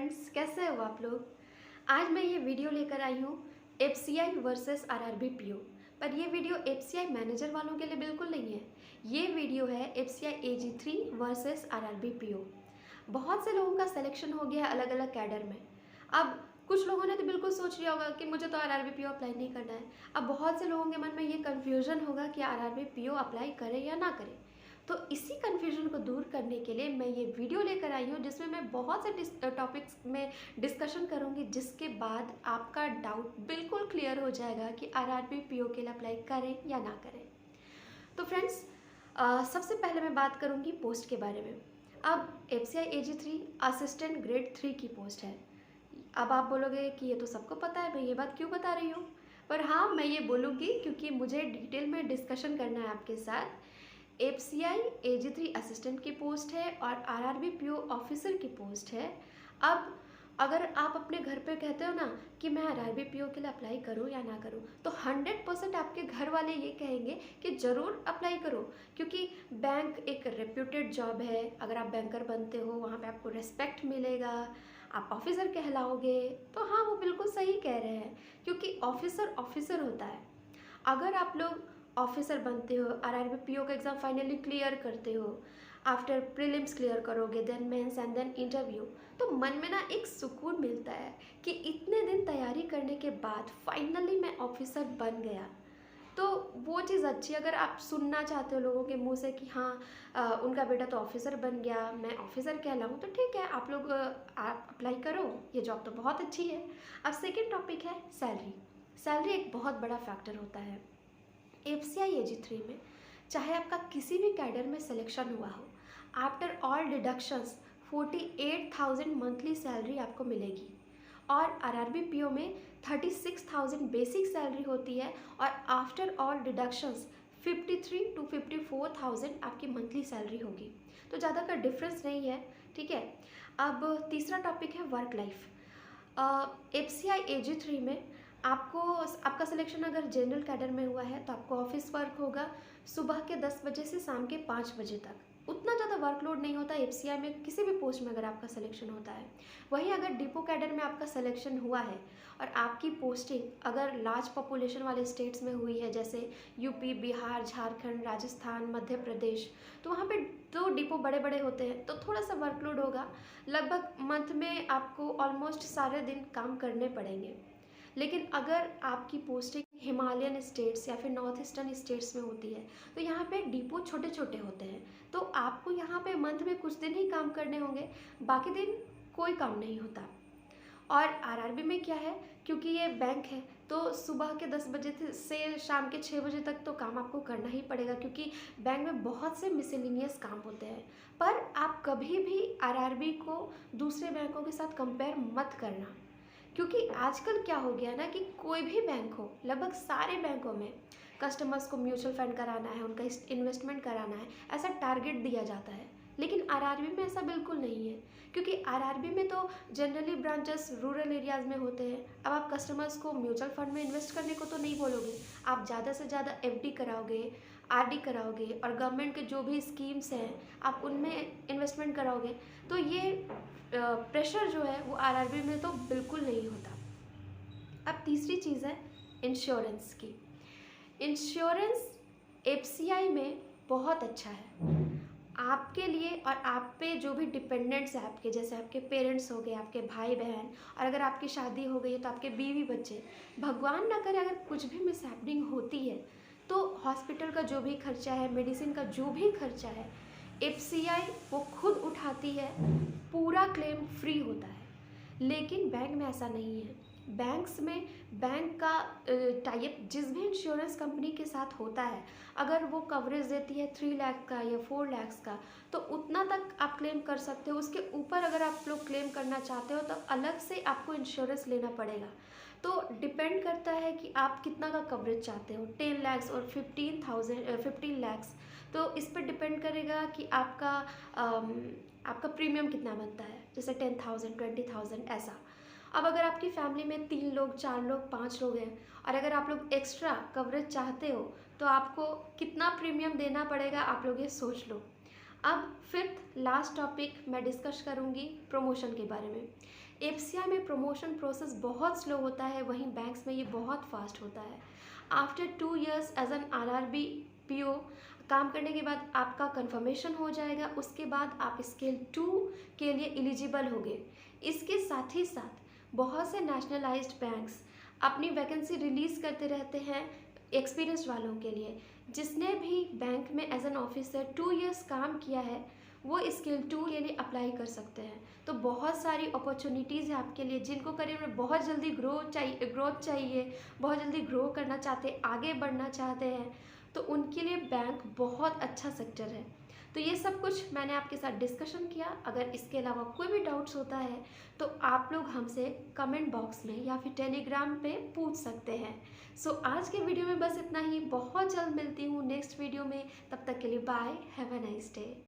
Friends, कैसे हो आप लोग। आज मैं ये वीडियो लेकर आई हूँ एफसीआई वर्सेस आरआरबी पीओ। पर ये वीडियो एफसीआई मैनेजर वालों के लिए बिल्कुल नहीं है। ये वीडियो है एफसीआई एजी3 वर्सेस आरआरबी पीओ। बहुत से लोगों का सिलेक्शन हो गया है अलग अलग कैडर में। अब कुछ लोगों ने तो बिल्कुल सोच लिया होगा कि मुझे तो आरआरबी पीओ अप्लाई नहीं करना है। अब बहुत से लोगों के मन में ये कन्फ्यूजन होगा कि आरआरबी पीओ अप्लाई करें या ना करें। तो इसी कन्फ्यूजन को दूर करने के लिए मैं ये वीडियो लेकर आई हूँ, जिसमें मैं बहुत से टॉपिक्स में डिस्कशन करूँगी, जिसके बाद आपका डाउट बिल्कुल क्लियर हो जाएगा कि आरआरबी पीओ के लिए अप्लाई करें या ना करें। तो फ्रेंड्स, सबसे पहले मैं बात करूँगी पोस्ट के बारे में। अब एफसीआई एजी3 असिस्टेंट ग्रेड 3 की पोस्ट है। अब आप बोलोगे कि ये तो सबको पता है, मैं ये बात क्यों बता रही हूँ। पर हाँ, मैं ये बोलूँगी क्योंकि मुझे डिटेल में डिस्कशन करना है आपके साथ। एफसीआई एजी3 असिस्टेंट की पोस्ट है और आरआरबी पीओ ऑफिसर की पोस्ट है। अब अगर आप अपने घर पे कहते हो ना कि मैं आरआरबी पीओ के लिए अप्लाई करूं या ना करूं, तो 100% आपके घर वाले ये कहेंगे कि ज़रूर अप्लाई करो, क्योंकि बैंक एक रेप्यूटेड जॉब है। अगर आप बैंकर बनते हो, वहाँ पे आपको रिस्पेक्ट मिलेगा, आप ऑफिसर कहलाओगे। तो हाँ, वो बिल्कुल सही कह रहे हैं, क्योंकि ऑफिसर ऑफिसर होता है। अगर आप लोग ऑफिसर बनते हो, आरआरबी पीओ का एग्ज़ाम फाइनली क्लियर करते हो, आफ्टर प्रीलिम्स क्लियर करोगे, then mains and then interview, तो मन में ना एक सुकून मिलता है कि इतने दिन तैयारी करने के बाद फाइनली मैं ऑफिसर बन गया। तो वो चीज़ अच्छी, अगर आप सुनना चाहते हो लोगों के मुंह से कि हाँ, उनका बेटा तो ऑफिसर बन गया, मैं ऑफिसर कहलाऊँ, तो ठीक है, आप लोग आप अप्लाई करो, ये जॉब तो बहुत अच्छी है। अब सेकेंड टॉपिक है सैलरी। सैलरी एक बहुत बड़ा फैक्टर होता है एफसीआई एजी3 में। चाहे आपका किसी भी कैडर में सिलेक्शन हुआ हो, after all deductions 48,000 monthly salary आपको मिलेगी। और आरआरबी पीओ में 36,000 बेसिक सैलरी होती है और आफ्टर ऑल डिडक्शंस 53 to 54,000 आपकी मंथली सैलरी होगी। तो ज़्यादा का डिफरेंस नहीं है, ठीक है। अब तीसरा टॉपिक है वर्क लाइफ। एफसीआई एजी3 में आपको आपका सिलेक्शन अगर जनरल कैडर में हुआ है तो आपको ऑफिस वर्क होगा सुबह के 10 बजे से शाम के 5 बजे तक। उतना ज़्यादा वर्कलोड नहीं होता एफसीआई में किसी भी पोस्ट में अगर आपका सिलेक्शन होता है। वहीं अगर डिपो कैडर में आपका सिलेक्शन हुआ है और आपकी पोस्टिंग अगर लार्ज पॉपुलेशन वाले स्टेट्स में हुई है, जैसे यूपी, बिहार, झारखंड, राजस्थान, मध्य प्रदेश, तो वहाँ पे तो डिपो बड़े बड़े होते हैं, तो थोड़ा सा वर्कलोड होगा। लगभग मंथ में आपको ऑलमोस्ट सारे दिन काम करने पड़ेंगे। लेकिन अगर आपकी पोस्टिंग हिमालयन स्टेट्स या फिर नॉर्थ ईस्टर्न स्टेट्स में होती है, तो यहाँ पे डिपो छोटे छोटे होते हैं, तो आपको यहाँ पे मंथ में कुछ दिन ही काम करने होंगे, बाकी दिन कोई काम नहीं होता। और आरआरबी में क्या है, क्योंकि ये बैंक है, तो सुबह के 10 बजे से शाम के 6 बजे तक तो काम आपको करना ही पड़ेगा, क्योंकि बैंक में बहुत से मिसलेनियस काम होते हैं। पर आप कभी भी आरआरबी को दूसरे बैंकों के साथ कंपेयर मत करना, क्योंकि आजकल क्या हो गया ना कि कोई भी बैंक हो, लगभग सारे बैंकों में कस्टमर्स को म्यूचुअल फंड कराना है, उनका इन्वेस्टमेंट कराना है, ऐसा टारगेट दिया जाता है। लेकिन आरआरबी में ऐसा बिल्कुल नहीं है, क्योंकि आरआरबी में तो जनरली ब्रांचेस रूरल एरियाज़ में होते हैं। अब आप कस्टमर्स को म्यूचुअल फंड में इन्वेस्ट करने को तो नहीं बोलोगे, आप ज़्यादा से ज़्यादा एफडी कराओगे, आरडी कराओगे, और गवर्नमेंट के जो भी स्कीम्स हैं आप उनमें इन्वेस्टमेंट कराओगे। तो ये प्रेशर जो है वो आरआरबी में तो बिल्कुल नहीं होता। अब तीसरी चीज़ है इंश्योरेंस की। इंश्योरेंस एफसीआई में बहुत अच्छा है आपके लिए, और आप पे जो भी डिपेंडेंट्स हैं आपके, जैसे आपके पेरेंट्स हो गए, आपके भाई बहन, और अगर आपकी शादी हो गई है तो आपके बीवी बच्चे। भगवान ना करे अगर कुछ भी मिसहैपनिंग होती है, तो हॉस्पिटल का जो भी खर्चा है, मेडिसिन का जो भी खर्चा है, एफसीआई वो खुद उठाती है, पूरा क्लेम फ्री होता है। लेकिन बैंक में ऐसा नहीं है। बैंक्स में बैंक का टाइप जिस भी इंश्योरेंस कंपनी के साथ होता है, अगर वो कवरेज देती है 3 लाख का या 4 लाख का, तो उतना तक आप क्लेम कर सकते हो। उसके ऊपर अगर आप लोग क्लेम करना चाहते हो तो अलग से आपको इंश्योरेंस लेना पड़ेगा। तो डिपेंड करता है कि आप कितना का कवरेज चाहते हो, 10 लाख और 15 लाख। तो इस पर डिपेंड करेगा कि आपका प्रीमियम कितना बनता है, जैसे 10,000, 20,000 ऐसा। अब अगर आपकी फैमिली में 3 लोग, 4 लोग, 5 लोग हैं, और अगर आप लोग एक्स्ट्रा कवरेज चाहते हो, तो आपको कितना प्रीमियम देना पड़ेगा, आप लोग ये सोच लो। अब फिफ्थ लास्ट टॉपिक मैं डिस्कस करूँगी प्रमोशन के बारे में। एफसीआई में प्रमोशन प्रोसेस बहुत स्लो होता है, वहीं बैंक्स में ये बहुत फास्ट होता है। After 2 years as an RRB PO काम करने के बाद आपका कंफर्मेशन हो जाएगा, उसके बाद आप स्केल 2 के लिए एलिजिबल होंगे। इसके साथ ही साथ बहुत से नेशनलाइज्ड बैंक्स अपनी वैकेंसी रिलीज़ करते रहते हैं एक्सपीरियंस वालों के लिए। जिसने भी बैंक में एज एन ऑफिसर 2 years काम किया है वो स्केल 2 के लिए अप्लाई कर सकते हैं। तो बहुत सारी अपॉर्चुनिटीज़ है आपके लिए, जिनको करियर में बहुत जल्दी ग्रोथ चाहिए, बहुत जल्दी ग्रो करना चाहते हैं, आगे बढ़ना चाहते हैं, तो उनके लिए बैंक बहुत अच्छा सेक्टर है। तो ये सब कुछ मैंने आपके साथ डिस्कशन किया। अगर इसके अलावा कोई भी डाउट्स होता है तो आप लोग हमसे कमेंट बॉक्स में या फिर टेलीग्राम पे पूछ सकते हैं। सो आज के वीडियो में बस इतना ही। बहुत जल्द मिलती हूँ नेक्स्ट वीडियो में, तब तक के लिए bye, have a nice day.